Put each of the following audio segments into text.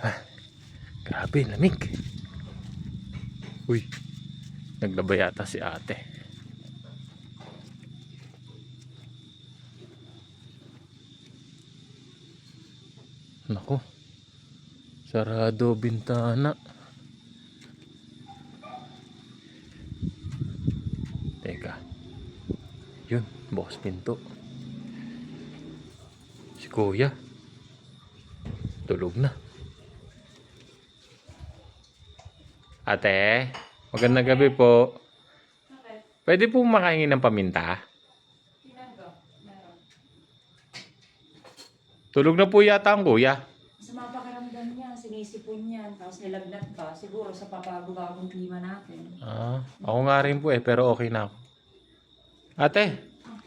Ah, grabe, lamig. Uy, naglaba yata si ate. Naku, sarado bintana. Teka, yun, bukas pinto. Si kuya, tulog na. Ate, magandang gabi po. Pwede po makahingi ng paminta? Tulog na po yata ang kuya. Sa mapakaramdam niya, sinisipon niyan, tapos nilagnat pa. Siguro sa papagubagong klima natin. Ako nga rin po pero okay na ako. Ate,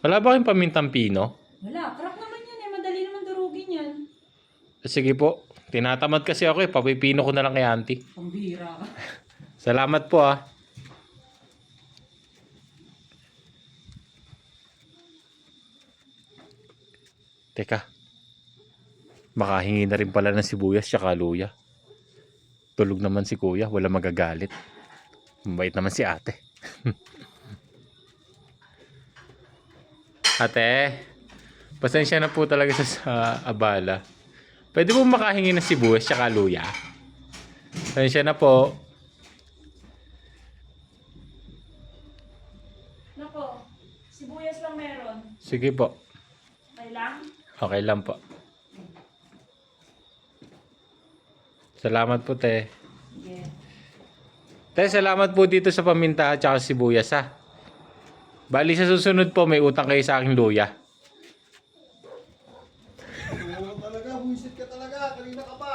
wala ba kayong pamintang pino? Wala, crack naman yan eh. Madali naman durugin yan. Sige po, tinatamad kasi ako papipino ko na lang kay auntie. Pambira ka. Salamat po ah. Teka, makahingi na rin pala ng sibuyas tsaka luya. Tulog naman si kuya, wala magagalit. Mabait naman si ate. Ate, pasensya na po talaga sa abala. Pwede po makahingi ng sibuyas tsaka luya? Pasensya na po. Nako, sibuyas lang meron. Sige po. Okay lang? Okay lang po. Salamat po, te. Yeah. Te, salamat po dito sa paminta at saka sibuyas, ha. Bali sa susunod po, may utang kayo sa aking luya. Oo talaga, buisit ka talaga. Kanina ka pa.